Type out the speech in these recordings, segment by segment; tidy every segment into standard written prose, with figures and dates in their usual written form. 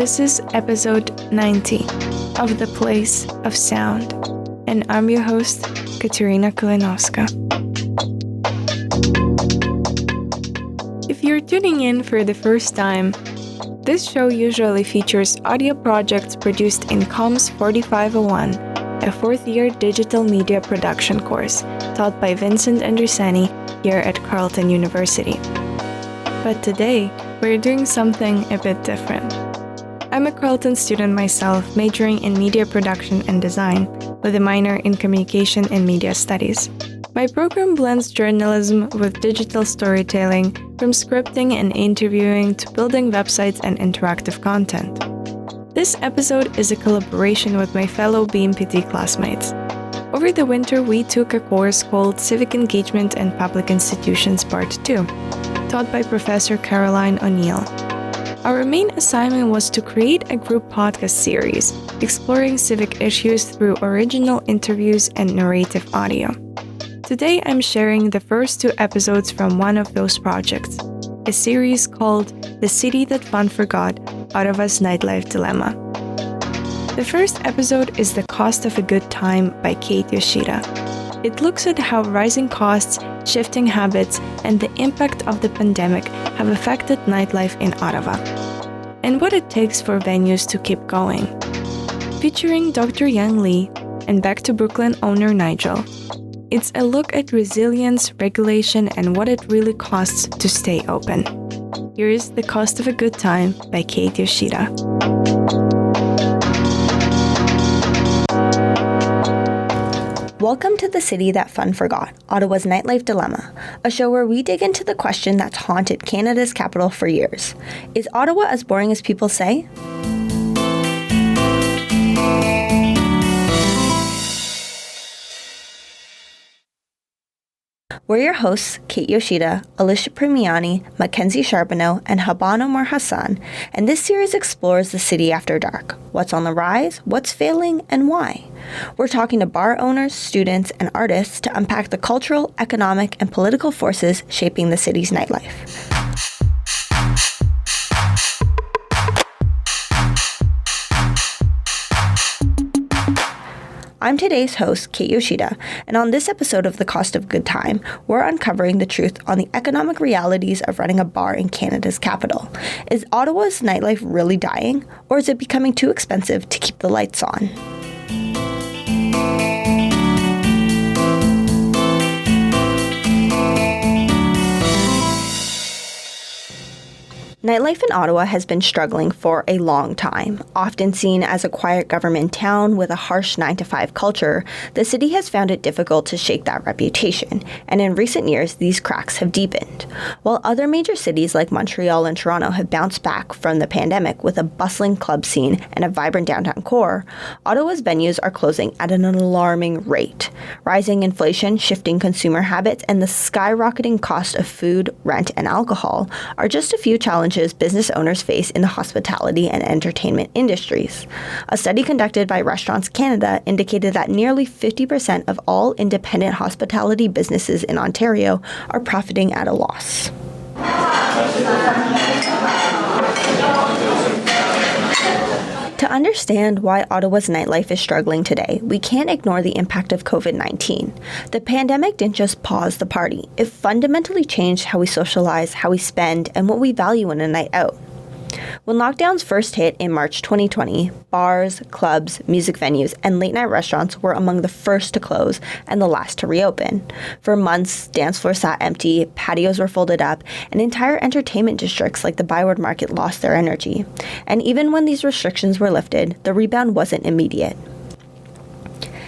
This is episode 90 of The Place of Sound, and I'm your host, Kateryna Kalynovska. If you're tuning in for the first time, this show usually features audio projects produced in Comms 4501, a fourth-year digital media production course taught by Vincent Andrusani here at Carleton University. But today, we're doing something a bit different. I'm a Carleton student myself, majoring in media production and design, with a minor in communication and media studies. My program blends journalism with digital storytelling, from scripting and interviewing to building websites and interactive content. This episode is a collaboration with my fellow BMPT classmates. Over the winter, we took a course called Civic Engagement and Public Institutions Part 2, taught by Professor Caroline O'Neill. Our main assignment was to create a group podcast series, exploring civic issues through original interviews and narrative audio. Today, I'm sharing the first two episodes from one of those projects, a series called The City That Fun Forgot, Ottawa's Nightlife Dilemma. The first episode is The Cost of a Good Time by Kate Yoshida. It looks at how rising costs, shifting habits, and the impact of the pandemic have affected nightlife in Ottawa, and what it takes for venues to keep going. Featuring Dr. Young Lee and Back to Brooklyn owner Nigel, it's a look at resilience, regulation, and what it really costs to stay open. Here is The Cost of a Good Time by Kate Yoshida. Welcome to The City That Fun Forgot, Ottawa's Nightlife Dilemma, a show where we dig into the question that's haunted Canada's capital for years. Is Ottawa as boring as people say? We're your hosts, Kate Yoshida, Alicia Primiani, Mackenzie Charbonneau, and Haban Omar Hassan, and this series explores the city after dark. What's on the rise, what's failing, and why? We're talking to bar owners, students, and artists to unpack the cultural, economic, and political forces shaping the city's nightlife. I'm today's host, Kate Yoshida, and on this episode of The Cost of Good Time, we're uncovering the truth on the economic realities of running a bar in Canada's capital. Is Ottawa's nightlife really dying, or is it becoming too expensive to keep the lights on? Nightlife in Ottawa has been struggling for a long time. Often seen as a quiet government town with a harsh 9-to-5 culture, the city has found it difficult to shake that reputation, and in recent years, these cracks have deepened. While other major cities like Montreal and Toronto have bounced back from the pandemic with a bustling club scene and a vibrant downtown core, Ottawa's venues are closing at an alarming rate. Rising inflation, shifting consumer habits, and the skyrocketing cost of food, rent, and alcohol are just a few challenges business owners face in the hospitality and entertainment industries. A study conducted by Restaurants Canada indicated that nearly 50% of all independent hospitality businesses in Ontario are profiting at a loss. To understand why Ottawa's nightlife is struggling today, we can't ignore the impact of COVID-19. The pandemic didn't just pause the party. It fundamentally changed how we socialize, how we spend, and what we value in a night out. When lockdowns first hit in March 2020, bars, clubs, music venues, and late-night restaurants were among the first to close and the last to reopen. For months, dance floors sat empty, patios were folded up, and entire entertainment districts like the Byward Market lost their energy. And even when these restrictions were lifted, the rebound wasn't immediate.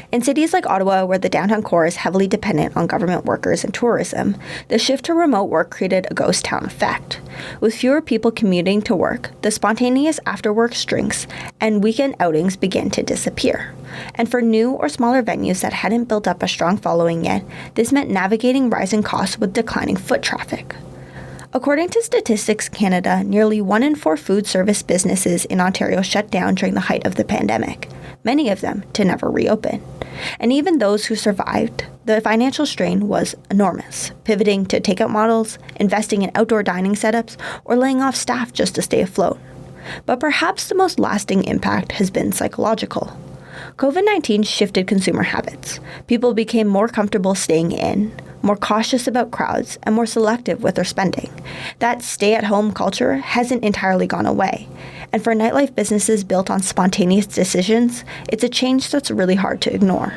In cities like Ottawa, where the downtown core is heavily dependent on government workers and tourism, the shift to remote work created a ghost town effect. With fewer people commuting to work, the spontaneous after-work drinks and weekend outings began to disappear. And for new or smaller venues that hadn't built up a strong following yet, this meant navigating rising costs with declining foot traffic. According to Statistics Canada, nearly 1 in 4 food service businesses in Ontario shut down during the height of the pandemic, many of them to never reopen. And even those who survived, the financial strain was enormous, pivoting to takeout models, investing in outdoor dining setups, or laying off staff just to stay afloat. But perhaps the most lasting impact has been psychological. COVID-19 shifted consumer habits. People became more comfortable staying in, more cautious about crowds, and more selective with their spending. That stay-at-home culture hasn't entirely gone away. And for nightlife businesses built on spontaneous decisions, it's a change that's really hard to ignore.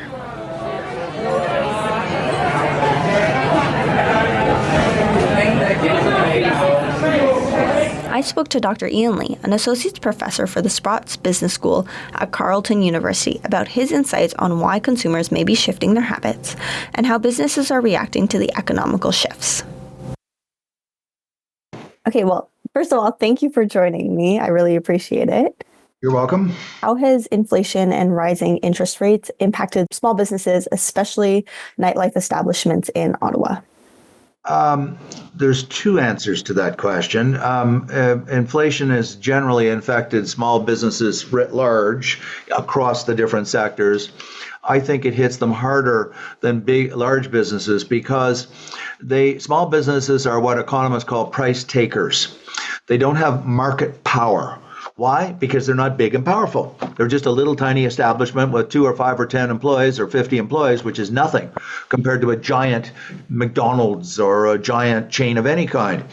I spoke to Dr. Ian Lee, an associate professor for the Sprott Business School at Carleton University, about his insights on why consumers may be shifting their habits and how businesses are reacting to the economical shifts. Okay, well, first of all, thank you for joining me. I really appreciate it. You're welcome. How has inflation and rising interest rates impacted small businesses, especially nightlife establishments in Ottawa? There's two answers to that question. Inflation has generally affected small businesses writ large across the different sectors. I think it hits them harder than large businesses because small businesses are what economists call price takers. They don't have market power. Why? Because they're not big and powerful. They're just a little tiny establishment with 2 or 5 or 10 employees or 50 employees, which is nothing compared to a giant McDonald's or a giant chain of any kind.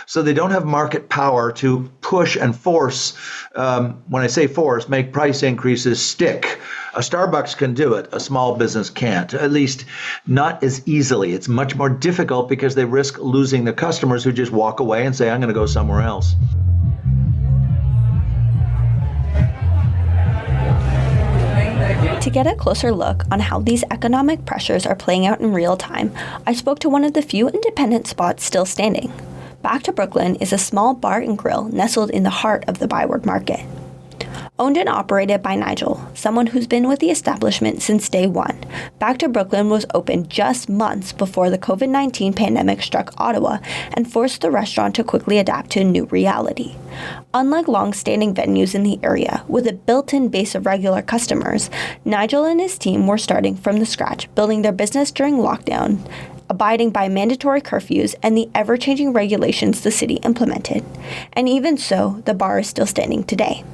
So they don't have market power to push and force, when I say force, make price increases stick. A Starbucks can do it. A small business can't, at least not as easily. It's much more difficult because they risk losing the customers who just walk away and say, I'm going to go somewhere else. To get a closer look on how these economic pressures are playing out in real time, I spoke to one of the few independent spots still standing. Back to Brooklyn is a small bar and grill nestled in the heart of the Byward Market. Owned and operated by Nigel, someone who's been with the establishment since day one, Back to Brooklyn was opened just months before the COVID-19 pandemic struck Ottawa and forced the restaurant to quickly adapt to a new reality. Unlike long-standing venues in the area with a built-in base of regular customers, Nigel and his team were starting from the scratch, building their business during lockdown, abiding by mandatory curfews and the ever-changing regulations the city implemented. And even so, the bar is still standing today.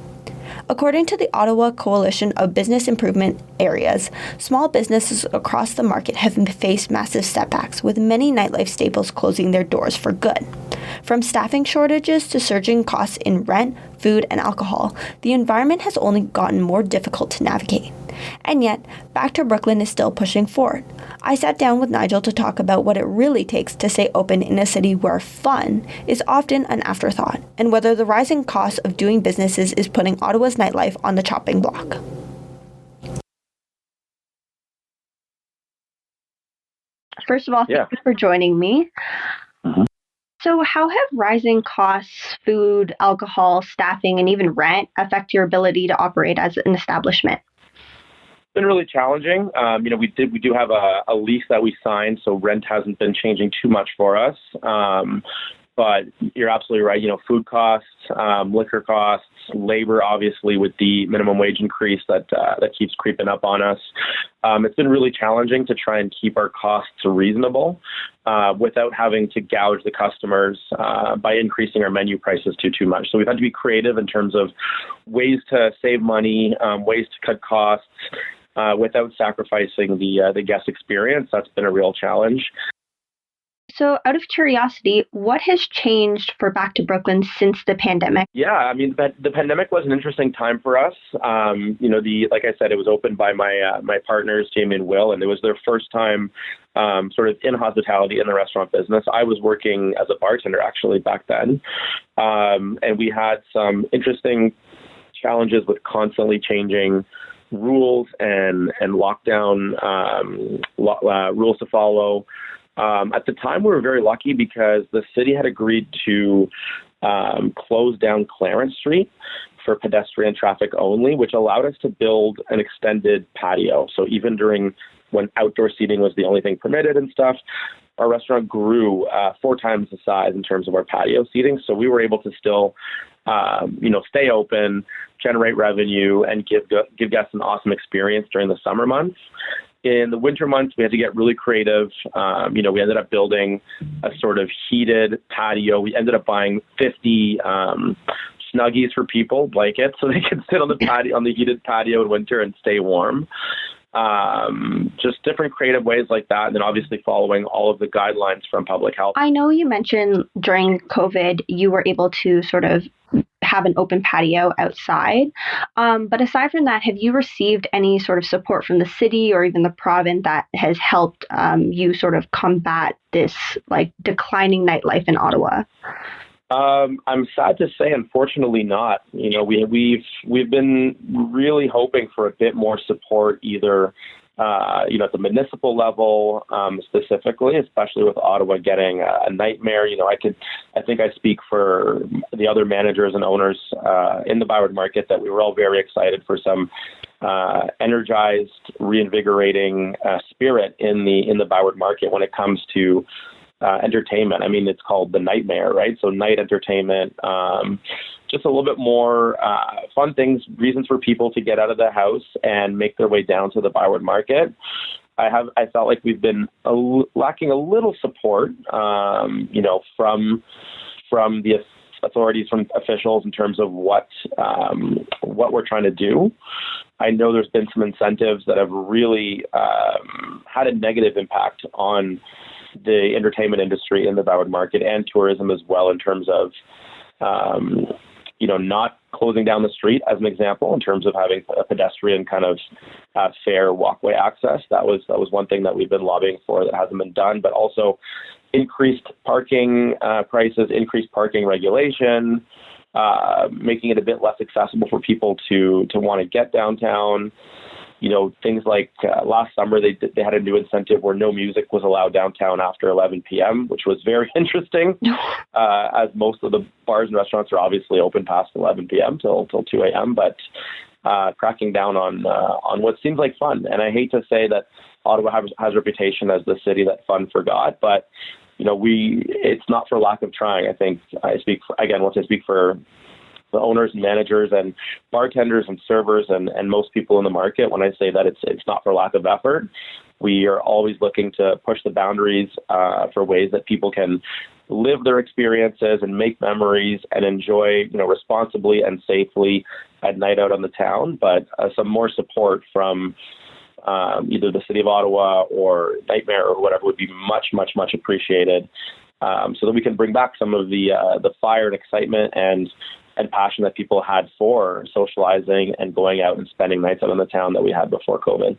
According to the Ottawa Coalition of Business Improvement Areas, small businesses across the market have faced massive setbacks, with many nightlife staples closing their doors for good. From staffing shortages to surging costs in rent, food, and alcohol, the environment has only gotten more difficult to navigate. And yet, Back to Brooklyn is still pushing forward. I sat down with Nigel to talk about what it really takes to stay open in a city where fun is often an afterthought, and whether the rising cost of doing businesses is putting Ottawa's nightlife on the chopping block. First of all, thank you for joining me. So how have rising costs, food, alcohol, staffing, and even rent affect your ability to operate as an establishment? Been really challenging. We do have a lease that we signed, so rent hasn't been changing too much for us. But you're absolutely right. Food costs, liquor costs, labor, obviously, with the minimum wage increase that keeps creeping up on us. It's been really challenging to try and keep our costs reasonable without having to gouge the customers by increasing our menu prices too much. So we've had to be creative in terms of ways to save money, ways to cut costs without sacrificing the guest experience. That's been a real challenge. So out of curiosity, what has changed for Back to Brooklyn since the pandemic? Yeah, the pandemic was an interesting time for us. Like I said, it was opened by my partners, Jamie and Will, and it was their first time sort of in hospitality in the restaurant business. I was working as a bartender actually back then. And we had some interesting challenges with constantly changing rules and lockdown rules to follow. At the time, we were very lucky because the city had agreed to close down Clarence Street for pedestrian traffic only, which allowed us to build an extended patio. So even during when outdoor seating was the only thing permitted and stuff, our restaurant grew 4 times the size in terms of our patio seating. So we were able to still, stay open, generate revenue, and give guests an awesome experience during the summer months. In the winter months, we had to get really creative. We ended up building a sort of heated patio. We ended up buying 50 snuggies for people, blankets, so they can sit on the patio, on the heated patio in winter and stay warm. Just different creative ways like that. And then obviously following all of the guidelines from public health. I know you mentioned during COVID, you were able to sort of have an open patio outside. But aside from that, have you received any sort of support from the city or even the province that has helped you sort of combat this like declining nightlife in Ottawa? I'm sad to say, unfortunately not. You know, we've been really hoping for a bit more support, either at the municipal level, specifically, especially with Ottawa getting a nightmare. You know, I think I speak for the other managers and owners in the Byward Market that we were all very excited for some energized, reinvigorating spirit in the Byward Market when it comes to entertainment. I mean, it's called the nightmare, right? So night entertainment, just a little bit more fun things, reasons for people to get out of the house and make their way down to the Byward Market. I felt like we've been lacking a little support, from the authorities, from officials in terms of what we're trying to do. I know there's been some incentives that have really had a negative impact on the entertainment industry in the Byward Market and tourism as well, in terms of, not closing down the street, as an example, in terms of having a pedestrian kind of fair walkway access. That was one thing that we've been lobbying for that hasn't been done, but also increased parking prices, increased parking regulation, making it a bit less accessible for people to want to get downtown. You know, things like last summer, they had a new incentive where no music was allowed downtown after 11 p.m., which was very interesting, as most of the bars and restaurants are obviously open past 11 p.m. till 2 a.m., but cracking down on what seems like fun. And I hate to say that Ottawa has a reputation as the city that fun forgot, but, it's not for lack of trying. I think once I speak for the owners and managers and bartenders and servers and most people in the market, when I say that it's not for lack of effort. We are always looking to push the boundaries for ways that people can live their experiences and make memories and enjoy, responsibly and safely at night out on the town. But some more support from either the City of Ottawa or Nightmare or whatever would be much, much, much appreciated, so that we can bring back some of the fire and excitement and passion that people had for socializing and going out and spending nights out in the town that we had before COVID.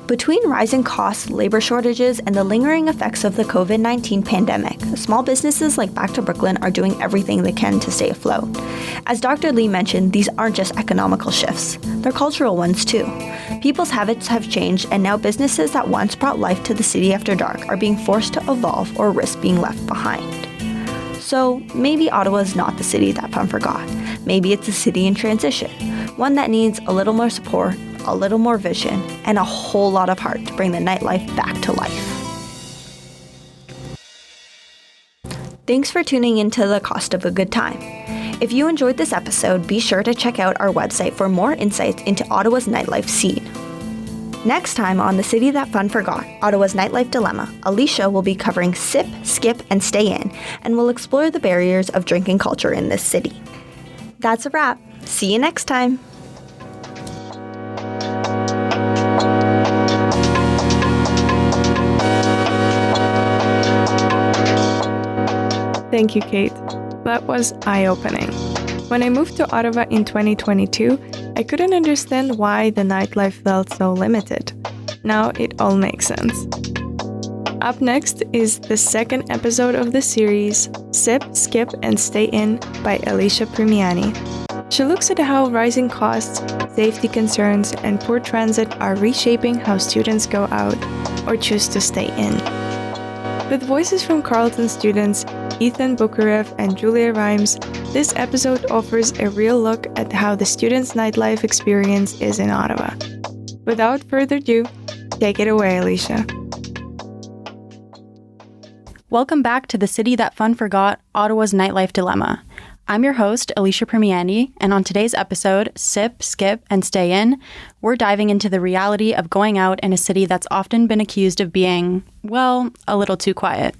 Between rising costs, labor shortages, and the lingering effects of the COVID-19 pandemic, small businesses like Back to Brooklyn are doing everything they can to stay afloat. As Dr. Lee mentioned, these aren't just economical shifts, they're cultural ones too. People's habits have changed, and now businesses that once brought life to the city after dark are being forced to evolve or risk being left behind. So maybe Ottawa is not the city that fun forgot. Maybe it's a city in transition, one that needs a little more support, a little more vision, and a whole lot of heart to bring the nightlife back to life. Thanks for tuning into The Cost of a Good Time. If you enjoyed this episode, be sure to check out our website for more insights into Ottawa's nightlife scene. Next time on The City That Fun Forgot, Ottawa's Nightlife Dilemma, Alicia will be covering Sip, Skip, and Stay In, and will explore the barriers of drinking culture in this city. That's a wrap. See you next time. Thank you, Kate. That was eye-opening. When I moved to Ottawa in 2022, I couldn't understand why the nightlife felt so limited. Now it all makes sense. Up next is the second episode of the series, Sip, Skip, and Stay In by Alicia Primiani. She looks at how rising costs, safety concerns, and poor transit are reshaping how students go out or choose to stay in. With voices from Carleton students Ethan Bukarev and Julia Rimes, this episode offers a real look at how the students' nightlife experience is in Ottawa. Without further ado, take it away, Alicia. Welcome back to The City That Fun Forgot, Ottawa's Nightlife Dilemma. I'm your host, Alicia Primiani, and on today's episode, Sip, Skip, and Stay In, we're diving into the reality of going out in a city that's often been accused of being, well, a little too quiet.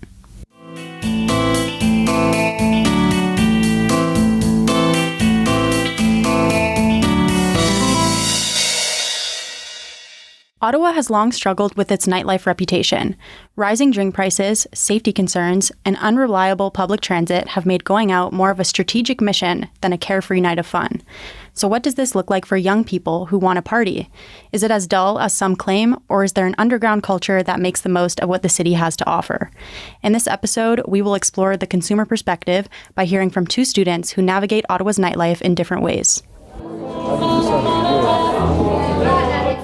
Ottawa has long struggled with its nightlife reputation. Rising drink prices, safety concerns, and unreliable public transit have made going out more of a strategic mission than a carefree night of fun. So what does this look like for young people who want to party? Is it as dull as some claim, or is there an underground culture that makes the most of what the city has to offer? In this episode, we will explore the consumer perspective by hearing from two students who navigate Ottawa's nightlife in different ways.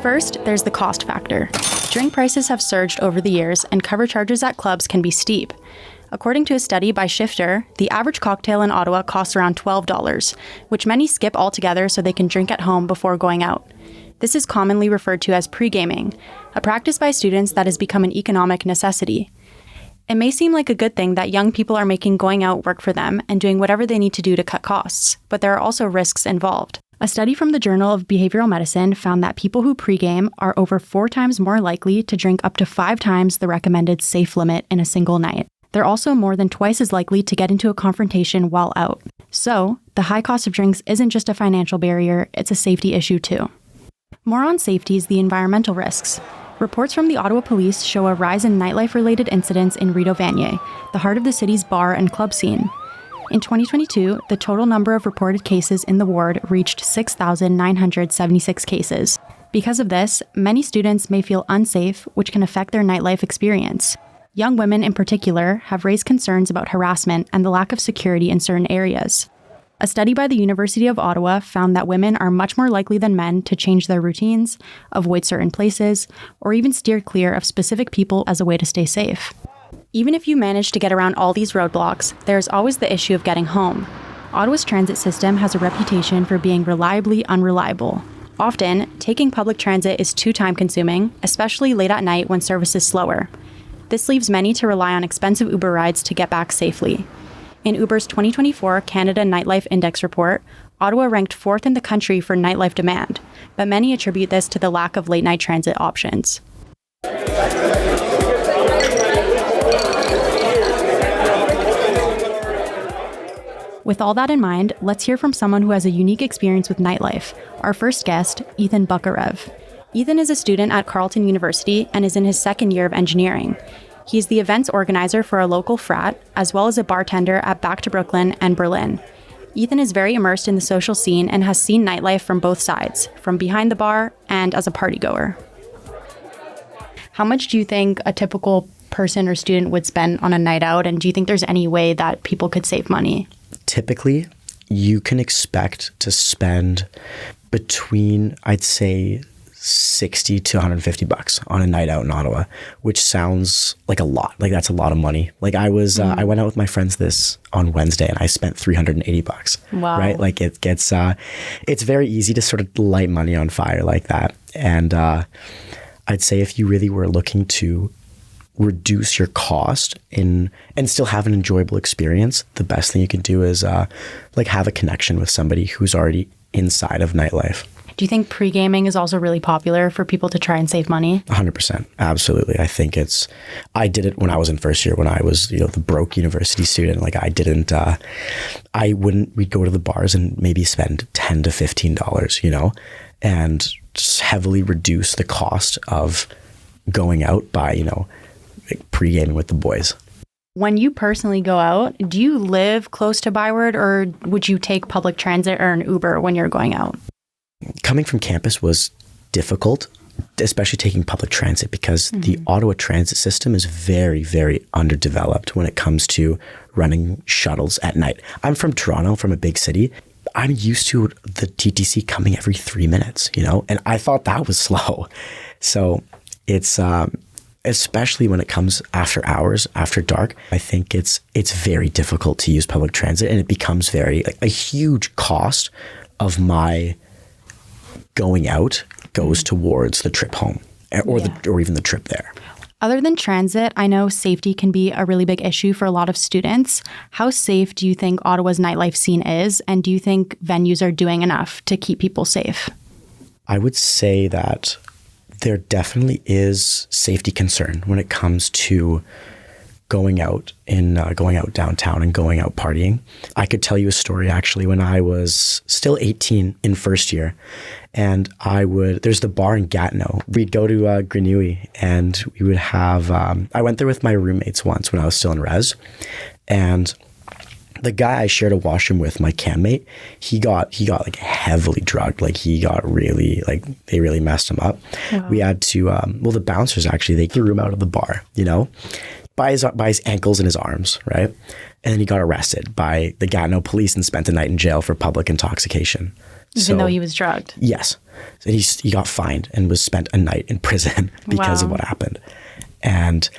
First, there's the cost factor. Drink prices have surged over the years, and cover charges at clubs can be steep. According to a study by Shifter, the average cocktail in Ottawa costs around $12, which many skip altogether so they can drink at home before going out. This is commonly referred to as pre-gaming, a practice by students that has become an economic necessity. It may seem like a good thing that young people are making going out work for them and doing whatever they need to do to cut costs, but there are also risks involved. A study from the Journal of Behavioral Medicine found that people who pregame are over 4 times more likely to drink up to 5 times the recommended safe limit in a single night. They're also more than twice as likely to get into a confrontation while out. So, the high cost of drinks isn't just a financial barrier, it's a safety issue too. More on safety is the environmental risks. Reports from the Ottawa Police show a rise in nightlife-related incidents in Rideau Vanier, the heart of the city's bar and club scene. In 2022, the total number of reported cases in the ward reached 6,976 cases. Because of this, many students may feel unsafe, which can affect their nightlife experience. Young women in particular have raised concerns about harassment and the lack of security in certain areas. A study by the University of Ottawa found that women are much more likely than men to change their routines, avoid certain places, or even steer clear of specific people as a way to stay safe. Even if you manage to get around all these roadblocks, there's always the issue of getting home. Ottawa's transit system has a reputation for being reliably unreliable. Often, taking public transit is too time-consuming, especially late at night when service is slower. This leaves many to rely on expensive Uber rides to get back safely. In Uber's 2024 Canada Nightlife Index report, Ottawa ranked 4th in the country for nightlife demand, but many attribute this to the lack of late-night transit options. With all that in mind, let's hear from someone who has a unique experience with nightlife. Our first guest, Ethan Bukarev. Ethan is a student at Carleton University and is in his second year of engineering. He's the events organizer for a local frat, as well as a bartender at Back to Brooklyn and Berlin. Ethan is very immersed in the social scene and has seen nightlife from both sides, from behind the bar and as a partygoer. How much do you think a typical person or student would spend on a night out, and do you think there's any way that people could save money? Typically, you can expect to spend between, I'd say, $60 to $150 on a night out in Ottawa, which sounds like a lot. Like that's a lot of money. Like I went out with my friends this on Wednesday and I spent $380. Wow. Right? Like it gets, it's very easy to sort of light money on fire like that. And I'd say if you really were looking to reduce your cost and still have an enjoyable experience, the best thing you can do is like have a connection with somebody who's already inside of nightlife. Do you think pre-gaming is also really popular for people to try and save money? 100%. Absolutely. I think I did it when I was in first year, when I was, the broke university student. Like we'd go to the bars and maybe spend $10 to $15, and just heavily reduce the cost of going out by, pre-gaming with the boys. When you personally go out, do you live close to Byward, or would you take public transit or an Uber when you're going out? Coming from campus was difficult, especially taking public transit, because the Ottawa transit system is very, very underdeveloped when it comes to running shuttles at night. I'm from Toronto, from a big city. I'm used to the TTC coming every 3 minutes, and I thought that was slow. So it's especially when it comes after hours, after dark, I think it's very difficult to use public transit, and it becomes a huge cost of my going out goes towards the trip home or even the trip there. Other than transit, I know safety can be a really big issue for a lot of students. How safe do you think Ottawa's nightlife scene is, and do you think venues are doing enough to keep people safe? I would say that there definitely is safety concern when it comes to going out downtown and going out partying. I could tell you a story actually when I was still 18 in first year, and there's the bar in Gatineau. We'd go to Grenouille, and we would have, I went there with my roommates once when I was still in res, and the guy I shared a washroom with, my campmate, he got like heavily drugged. Like he got really, like they really messed him up. Wow. We had to, the bouncers actually, they threw him out of the bar, by his ankles and his arms, right? And then he got arrested by the Gatineau police and spent a night in jail for public intoxication. Even though he was drugged? Yes. And he got fined and was spent a night in prison because of what happened. And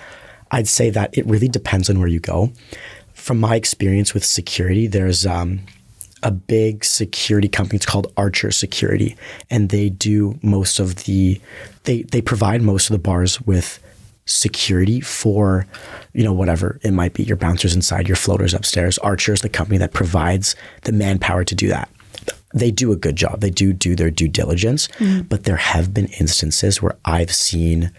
I'd say that it really depends on where you go. From my experience with security, there's a big security company. It's called Archer Security, and they do most of they provide most of the bars with security for, whatever it might be, your bouncers inside, your floaters upstairs. Archer is the company that provides the manpower to do that. They do a good job. They do their due diligence, but there have been instances where I've seen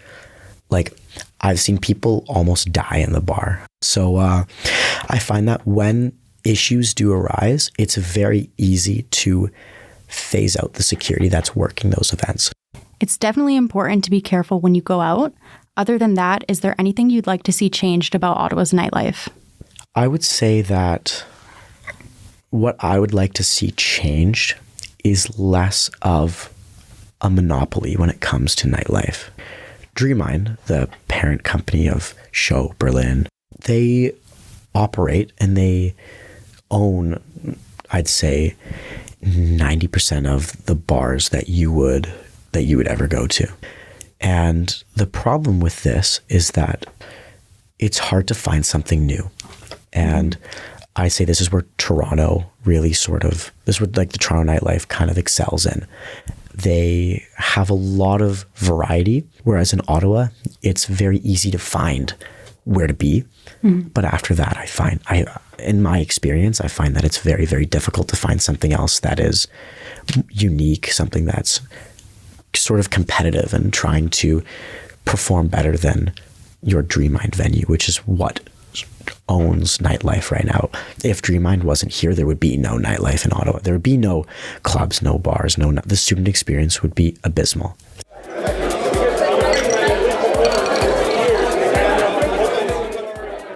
people almost die in the bar. So I find that when issues do arise, it's very easy to phase out the security that's working those events. It's definitely important to be careful when you go out. Other than that, is there anything you'd like to see changed about Ottawa's nightlife? I would say that what I would like to see changed is less of a monopoly when it comes to nightlife. Dreammind, the parent company of Show Berlin, they operate and they own, I'd say, 90% of the bars that you would ever go to. And the problem with this is that it's hard to find something new. And I say this is where Toronto really this is where like the Toronto nightlife kind of excels in. They have a lot of variety, whereas in Ottawa, it's very easy to find where to be. But after that, in my experience, I find that it's very, very difficult to find something else that is unique, something that's sort of competitive and trying to perform better than your Dreammind venue, which is what owns nightlife right now. If Dreammind wasn't here, there would be no nightlife in Ottawa. There would be no clubs, no bars, the student experience would be abysmal.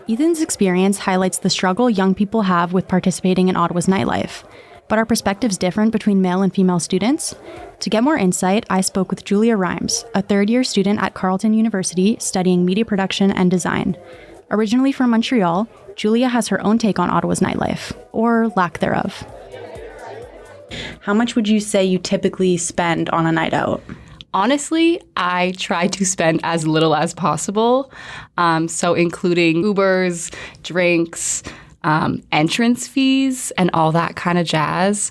Ethan's experience highlights the struggle young people have with participating in Ottawa's nightlife. But are perspectives different between male and female students? To get more insight, I spoke with Julia Rimes, a third-year student at Carleton University studying media production and design. Originally from Montreal, Julia has her own take on Ottawa's nightlife, or lack thereof. How much would you say you typically spend on a night out? Honestly, I try to spend as little as possible. So including Ubers, drinks, entrance fees, and all that kind of jazz,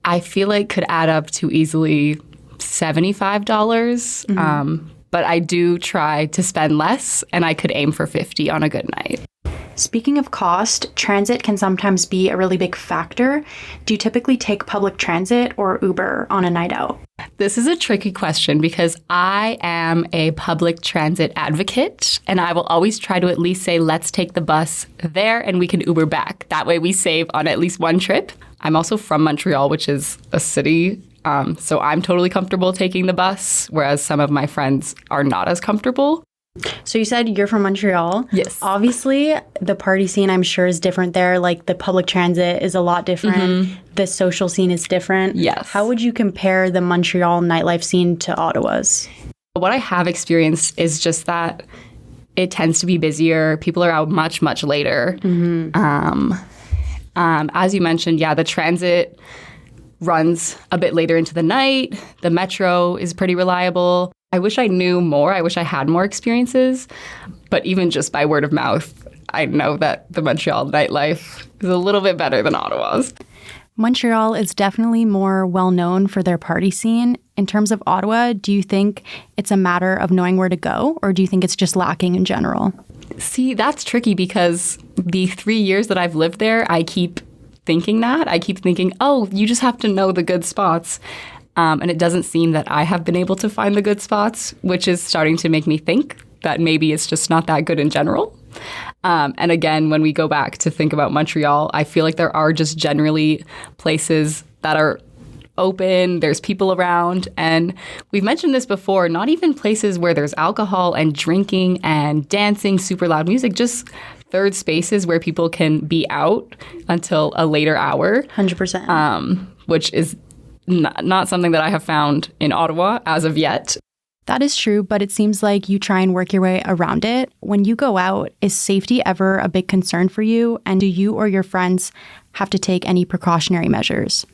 I feel like could add up to easily $75. But I do try to spend less, and I could aim for $50 on a good night. Speaking of cost, transit can sometimes be a really big factor. Do you typically take public transit or Uber on a night out? This is a tricky question because I am a public transit advocate, and I will always try to at least say, let's take the bus there and we can Uber back. That way we save on at least one trip. I'm also from Montreal, which is a city. So I'm totally comfortable taking the bus, whereas some of my friends are not as comfortable. So you said you're from Montreal. Yes. Obviously, the party scene, I'm sure, is different there. Like, the public transit is a lot different. The social scene is different. Yes. How would you compare the Montreal nightlife scene to Ottawa's? What I have experienced is just that it tends to be busier. People are out much, much later. As you mentioned, the transit runs a bit later into the night. The metro is pretty reliable. I wish I knew more. I wish I had more experiences. But even just by word of mouth, I know that the Montreal nightlife is a little bit better than Ottawa's. Montreal is definitely more well-known for their party scene. In terms of Ottawa, do you think it's a matter of knowing where to go, or do you think it's just lacking in general? See, that's tricky because the 3 years that I've lived there, I keep thinking that. I keep thinking, oh, you just have to know the good spots. And it doesn't seem that I have been able to find the good spots, which is starting to make me think that maybe it's just not that good in general. And again, when we go back to think about Montreal, I feel like there are just generally places that are open, there's people around. And we've mentioned this before, not even places where there's alcohol and drinking and dancing, super loud music, just third spaces where people can be out until a later hour. 100%. Which is not something that I have found in Ottawa as of yet. That is true, but it seems like you try and work your way around it. When you go out, is safety ever a big concern for you? And do you or your friends have to take any precautionary measures?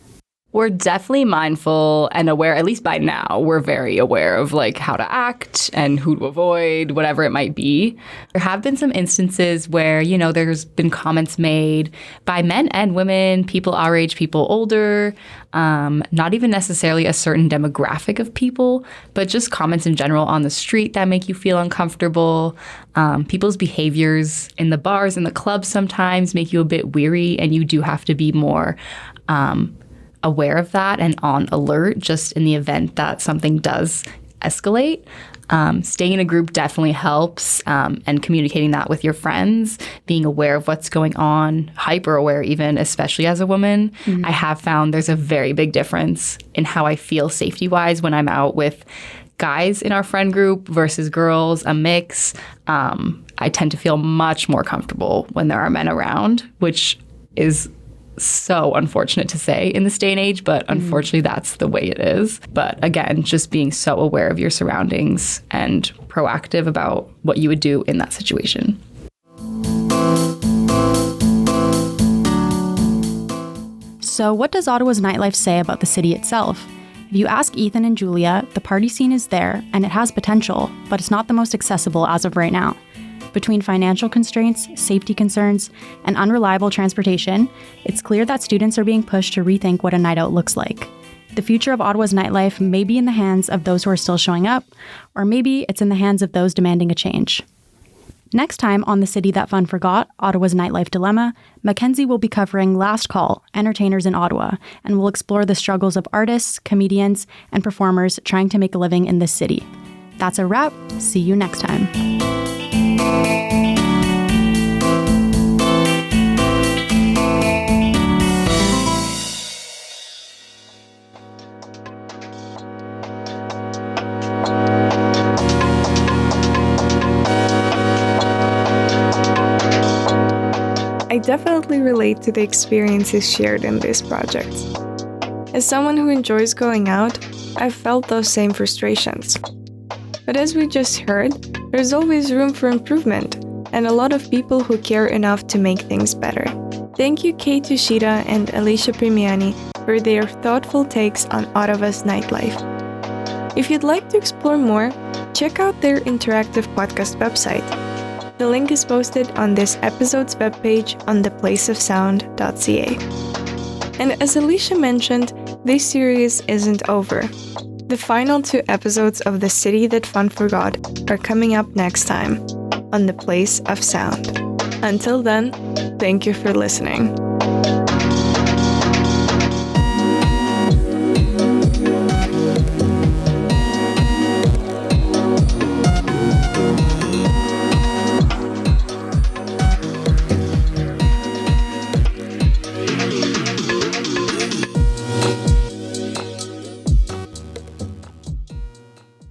We're definitely mindful and aware, at least by now, we're very aware of like how to act and who to avoid, whatever it might be. There have been some instances where, you know, there's been comments made by men and women, people our age, people older, not even necessarily a certain demographic of people, but just comments in general on the street that make you feel uncomfortable. People's behaviors in the bars and the clubs sometimes make you a bit weary, and you do have to be more aware of that and on alert just in the event that something does escalate. Staying in a group definitely helps, and communicating that with your friends, being aware of what's going on, hyper aware even, especially as a woman. I have found there's a very big difference in how I feel safety-wise when I'm out with guys in our friend group versus girls, a mix. I tend to feel much more comfortable when there are men around, which is so unfortunate to say in this day and age, but unfortunately that's the way it is. But again, just being so aware of your surroundings and proactive about what you would do in that situation. So what does Ottawa's nightlife say about the city itself? If you ask Ethan and Julia, the party scene is there and it has potential, but it's not the most accessible as of right now. Between financial constraints, safety concerns, and unreliable transportation, it's clear that students are being pushed to rethink what a night out looks like. The future of Ottawa's nightlife may be in the hands of those who are still showing up, or maybe it's in the hands of those demanding a change. Next time on The City That Fun Forgot, Ottawa's Nightlife Dilemma, Mackenzie will be covering Last Call, Entertainers in Ottawa, and will explore the struggles of artists, comedians, and performers trying to make a living in this city. That's a wrap. See you next time. I definitely relate to the experiences shared in this project. As someone who enjoys going out, I've felt those same frustrations. But as we just heard, there's always room for improvement, and a lot of people who care enough to make things better. Thank you Yoshida and Alicia Primiani for their thoughtful takes on Ottawa's nightlife. If you'd like to explore more, check out their interactive podcast website. The link is posted on this episode's webpage on theplaceofsound.ca. And as Alicia mentioned, this series isn't over. The final 2 episodes of The City That Fun Forgot are coming up next time on The Place of Sound. Until then, thank you for listening.